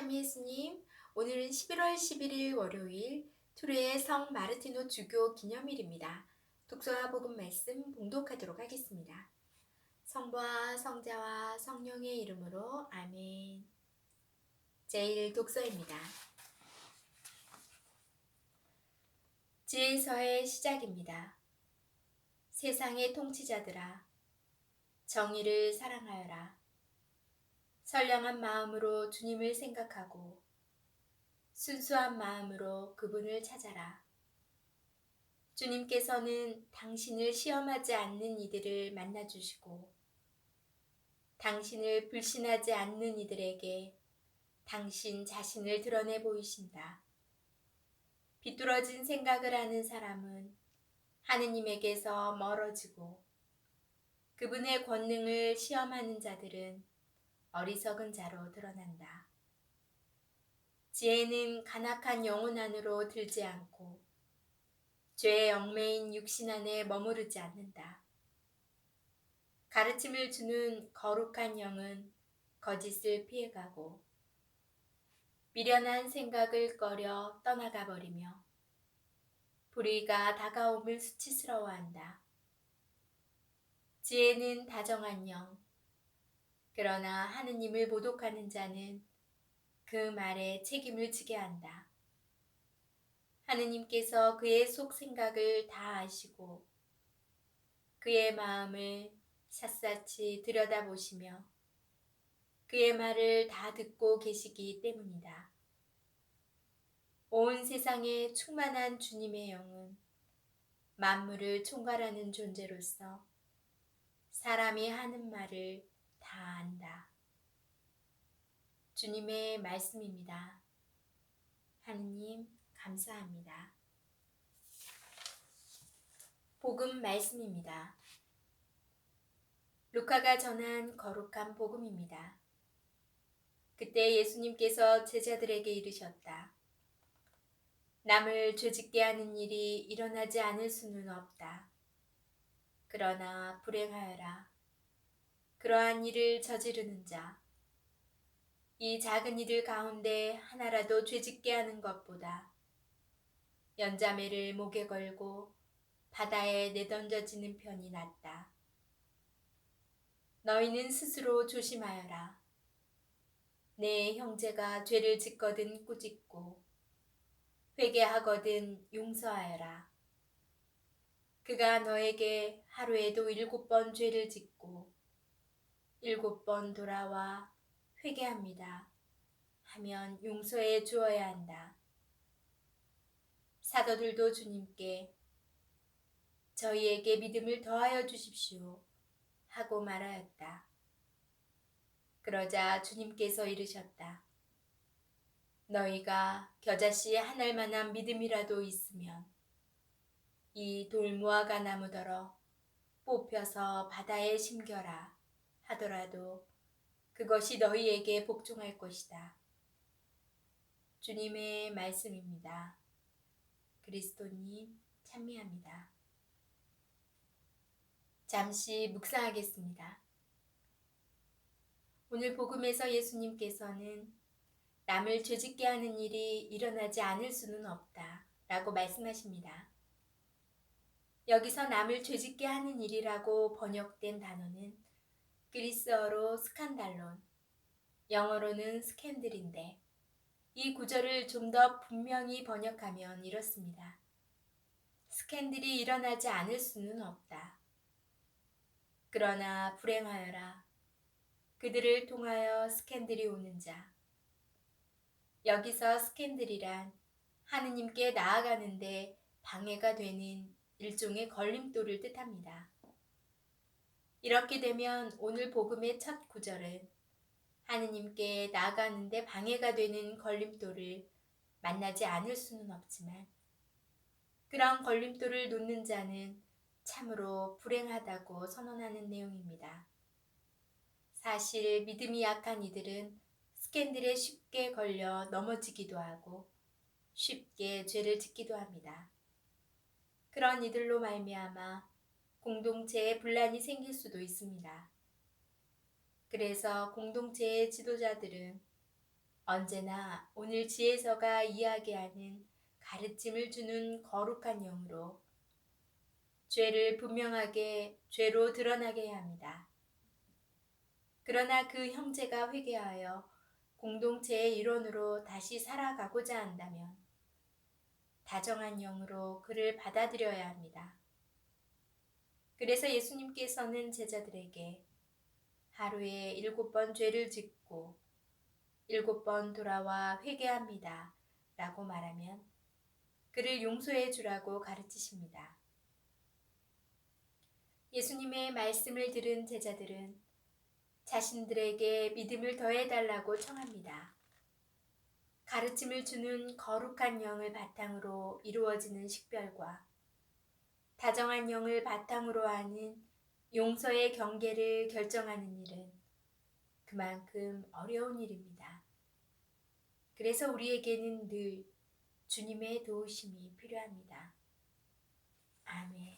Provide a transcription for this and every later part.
참예수님, 오늘은 11월 11일 월요일 투르의 성 마르티노 주교 기념일입니다. 독서와 복음 말씀 봉독하도록 하겠습니다. 성부와 성자와 성령의 이름으로 아멘. 제1 독서입니다. 지혜서의 시작입니다. 세상의 통치자들아, 정의를 사랑하여라. 선량한 마음으로 주님을 생각하고 순수한 마음으로 그분을 찾아라. 주님께서는 당신을 시험하지 않는 이들을 만나주시고 당신을 불신하지 않는 이들에게 당신 자신을 드러내 보이신다. 비뚤어진 생각을 하는 사람은 하느님에게서 멀어지고 그분의 권능을 시험하는 자들은 어리석은 자로 드러난다. 지혜는 간악한 영혼 안으로 들지 않고 죄의 얽매인 육신 안에 머무르지 않는다. 가르침을 주는 거룩한 영은 거짓을 피해가고 미련한 생각을 꺼려 떠나가 버리며 불의가 다가옴을 수치스러워한다. 지혜는 다정한 영, 그러나 하느님을 모독하는 자는 그 말에 책임을 지게 한다. 하느님께서 그의 속 생각을 다 아시고 그의 마음을 샅샅이 들여다보시며 그의 말을 다 듣고 계시기 때문이다. 온 세상에 충만한 주님의 영은 만물을 총괄하는 존재로서 사람이 하는 말을 다 안다. 주님의 말씀입니다. 하느님 감사합니다. 복음 말씀입니다. 루카가 전한 거룩한 복음입니다. 그때 예수님께서 제자들에게 이르셨다. 남을 죄짓게 하는 일이 일어나지 않을 수는 없다. 그러나 불행하여라. 그러한 일을 저지르는 자, 이 작은 이들 가운데 하나라도 죄짓게 하는 것보다 연자매를 목에 걸고 바다에 내던져지는 편이 낫다. 너희는 스스로 조심하여라. 내 형제가 죄를 짓거든 꾸짖고 회개하거든 용서하여라. 그가 너에게 하루에도 7번 죄를 짓고 7번 돌아와 회개합니다 하면 용서해 주어야 한다. 사도들도 주님께 저희에게 믿음을 더하여 주십시오 하고 말하였다. 그러자 주님께서 이르셨다. 너희가 겨자씨 한 알만한 믿음이라도 있으면 이 돌무화과 나무더러 뽑혀서 바다에 심겨라 하더라도 그것이 너희에게 복종할 것이다. 주님의 말씀입니다. 그리스도님 찬미합니다. 잠시 묵상하겠습니다. 오늘 복음에서 예수님께서는 남을 죄짓게 하는 일이 일어나지 않을 수는 없다 라고 말씀하십니다. 여기서 남을 죄짓게 하는 일이라고 번역된 단어는 그리스어로 스칸달론, 영어로는 스캔들인데 이 구절을 좀 더 분명히 번역하면 이렇습니다. 스캔들이 일어나지 않을 수는 없다. 그러나 불행하여라. 그들을 통하여 스캔들이 오는 자. 여기서 스캔들이란 하느님께 나아가는데 방해가 되는 일종의 걸림돌을 뜻합니다. 이렇게 되면 오늘 복음의 첫 구절은 하느님께 나아가는데 방해가 되는 걸림돌을 만나지 않을 수는 없지만 그런 걸림돌을 놓는 자는 참으로 불행하다고 선언하는 내용입니다. 사실 믿음이 약한 이들은 스캔들에 쉽게 걸려 넘어지기도 하고 쉽게 죄를 짓기도 합니다. 그런 이들로 말미암아 공동체에 분란이 생길 수도 있습니다. 그래서 공동체의 지도자들은 언제나 오늘 지혜서가 이야기하는 가르침을 주는 거룩한 영으로 죄를 분명하게 죄로 드러나게 해야 합니다. 그러나 그 형제가 회개하여 공동체의 일원으로 다시 살아가고자 한다면 다정한 영으로 그를 받아들여야 합니다. 그래서 예수님께서는 제자들에게 하루에 7번 죄를 짓고 7번 돌아와 회개합니다 라고 말하면 그를 용서해 주라고 가르치십니다. 예수님의 말씀을 들은 제자들은 자신들에게 믿음을 더해달라고 청합니다. 가르침을 주는 거룩한 영을 바탕으로 이루어지는 식별과 다정한 영을 바탕으로 하는 용서의 경계를 결정하는 일은 그만큼 어려운 일입니다. 그래서 우리에게는 늘 주님의 도우심이 필요합니다. 아멘.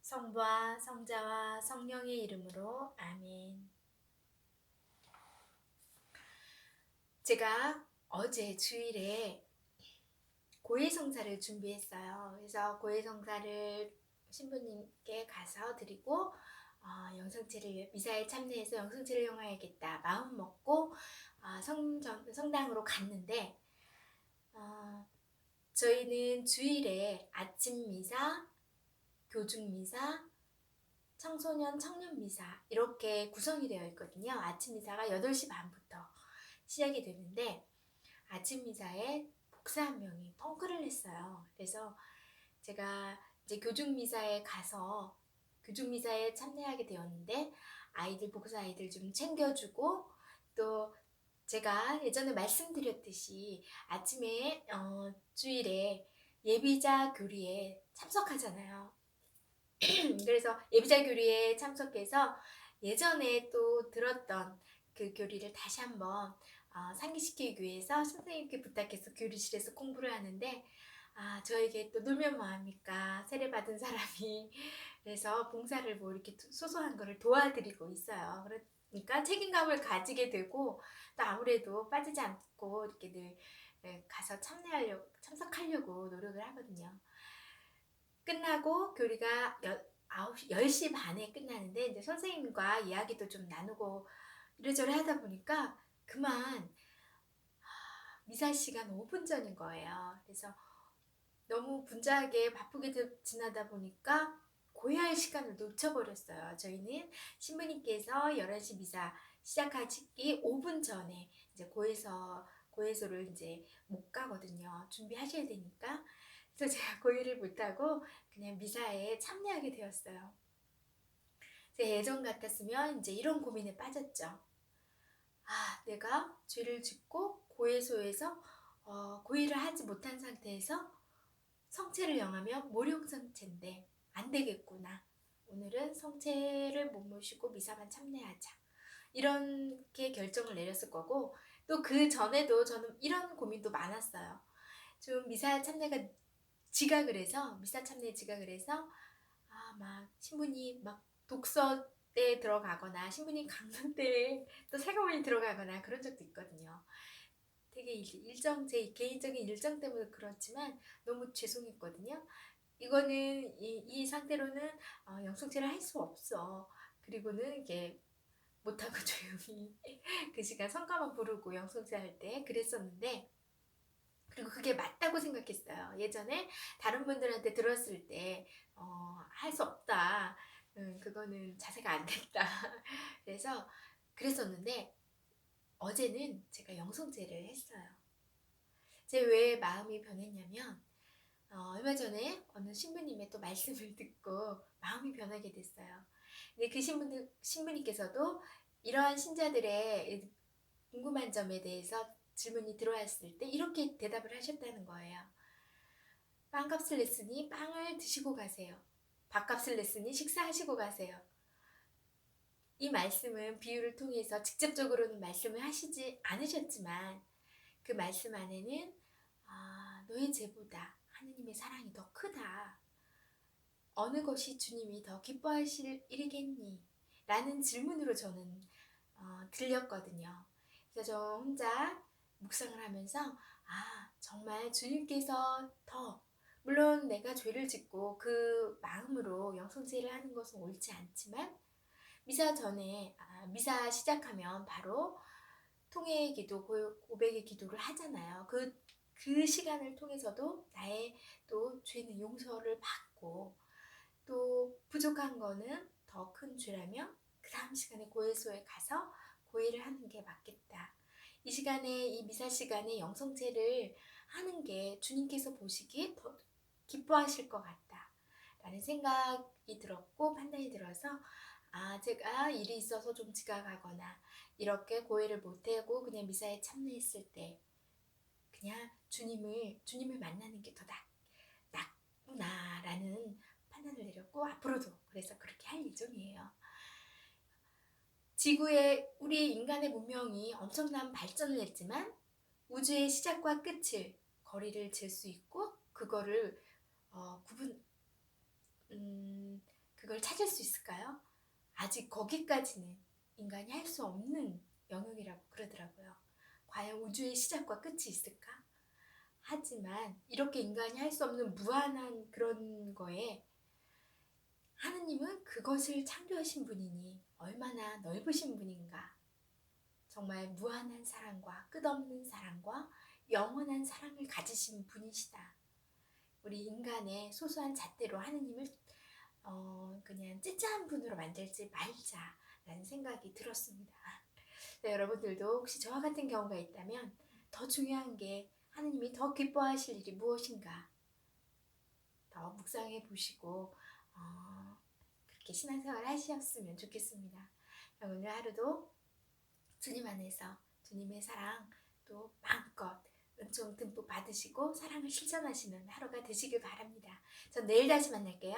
성부와 성자와 성령의 이름으로 아멘. 제가 어제 주일에 고해성사를 준비했어요. 그래서 고해성사를 신부님께 가서 드리고 영성체를 미사에 참여해서 영성체를 영화해야겠다 마음 먹고 성당으로 갔는데 저희는 주일에 아침 미사, 교중 미사, 청소년 청년 미사 이렇게 구성이 되어 있거든요. 아침 미사가 8시 반부터 시작이 되는데 아침 미사에 목사 한 명이 펑크를 했어요. 그래서 제가 이제 교중 미사에 가서 교중 미사에 참여하게 되었는데 목사 아이들 좀 챙겨주고 또 제가 예전에 말씀드렸듯이 아침에 주일에 예비자 교리에 참석하잖아요. 그래서 예비자 교리에 참석해서 예전에 또 들었던 그 교리를 다시 한번 상기시키기 위해서 선생님께 부탁해서 교리실에서 공부를 하는데 저에게 또 놀면 뭐합니까? 세례받은 사람이 그래서 봉사를 뭐 이렇게 소소한 거를 도와드리고 있어요. 그러니까 책임감을 가지게 되고 또 아무래도 빠지지 않고 이렇게 늘 가서 참석하려고 노력을 하거든요. 끝나고 교리가 10시 반에 끝나는데 이제 선생님과 이야기도 좀 나누고 이래저래 하다 보니까 그만 미사 시간 5분 전인 거예요. 그래서 너무 분주하게 바쁘게 지나다 보니까 고해할 시간을 놓쳐버렸어요. 저희는 신부님께서 11시 미사 시작하기 5분 전에 이제 고해소를 이제 못 가거든요. 준비하셔야 되니까. 그래서 제가 고해를 못하고 그냥 미사에 참여하게 되었어요. 제 예전 같았으면 이제 이런 고민에 빠졌죠. 내가 죄를 짓고 고해소에서 고해를 하지 못한 상태에서 성체를 영하면 모룡성체인데 안 되겠구나. 오늘은 성체를 못 모시고 미사만 참여하자. 이렇게 결정을 내렸을 거고 또 그 전에도 저는 이런 고민도 많았어요. 좀 미사 참여가 지각을 해서 미사 참여에 지각을 해서 막 신부님 막 독서에 들어가거나 신부님 강론 때에 또 새가모니 들어가거나 그런 적도 있거든요. 되게 제 개인적인 일정 때문에 그렇지만 너무 죄송했거든요. 이거는 이 상태로는 영성체를 할 수 없어. 그리고는 이게 못하고 조용히 그 시간 성가만 부르고 영성체 할 때 그랬었는데 그리고 그게 맞다고 생각했어요. 예전에 다른 분들한테 들었을 때 할 수 없다. 그거는 자세가 안 됐다. 그래서 그랬었는데 어제는 제가 영성제를 했어요. 제 왜 마음이 변했냐면 얼마 전에 어느 신부님의 또 말씀을 듣고 마음이 변하게 됐어요. 근데 그 신부님께서도 이러한 신자들의 궁금한 점에 대해서 질문이 들어왔을 때 이렇게 대답을 하셨다는 거예요. 빵값을 냈으니 빵을 드시고 가세요. 밥값을 냈으니 식사하시고 가세요. 이 말씀은 비유를 통해서 직접적으로는 말씀을 하시지 않으셨지만 그 말씀 안에는 너의 죄보다 하느님의 사랑이 더 크다. 어느 것이 주님이 더 기뻐하실 일이겠니? 라는 질문으로 저는 들렸거든요. 그래서 저 혼자 묵상을 하면서 정말 주님께서 더, 물론 내가 죄를 짓고 그 마음으로 영성제를 하는 것은 옳지 않지만 미사 전에 미사 시작하면 바로 통회의 기도, 고백의 기도를 하잖아요. 그 시간을 통해서도 나의 또 죄는 용서를 받고 또 부족한 거는 더 큰 죄라며 그 다음 시간에 고해소에 가서 고해를 하는 게 맞겠다. 이 시간에, 이 미사 시간에 영성제를 하는 게 주님께서 보시기에 더 기뻐하실 것 같다 라는 생각이 들었고 판단이 들어서 제가 일이 있어서 좀 지각하거나 이렇게 고해를 못하고 그냥 미사에 참여했을 때 그냥 주님을 만나는 게 더 낫구나라는 판단을 내렸고 앞으로도 그래서 그렇게 할 예정이에요. 지구의 우리 인간의 문명이 엄청난 발전을 했지만 우주의 시작과 끝을 거리를 잴 수 있고 그거를 그걸 찾을 수 있을까요? 아직 거기까지는 인간이 할 수 없는 영역이라고 그러더라고요. 과연 우주의 시작과 끝이 있을까? 하지만 이렇게 인간이 할 수 없는 무한한 그런 거에 하느님은 그것을 창조하신 분이니 얼마나 넓으신 분인가. 정말 무한한 사랑과 끝없는 사랑과 영원한 사랑을 가지신 분이시다. 우리 인간의 소소한 잣대로 하느님을 그냥 찌짜한 분으로 만들지 말자라는 생각이 들었습니다. 네, 여러분들도 혹시 저와 같은 경우가 있다면 더 중요한 게 하느님이 더 기뻐하실 일이 무엇인가 더 묵상해 보시고 그렇게 신앙생활 하셨으면 좋겠습니다. 오늘 하루도 주님 안에서 주님의 사랑 또 마음껏 은총 듬뿍 받으시고 사랑을 실천하시는 하루가 되시길 바랍니다. 전 내일 다시 만날게요.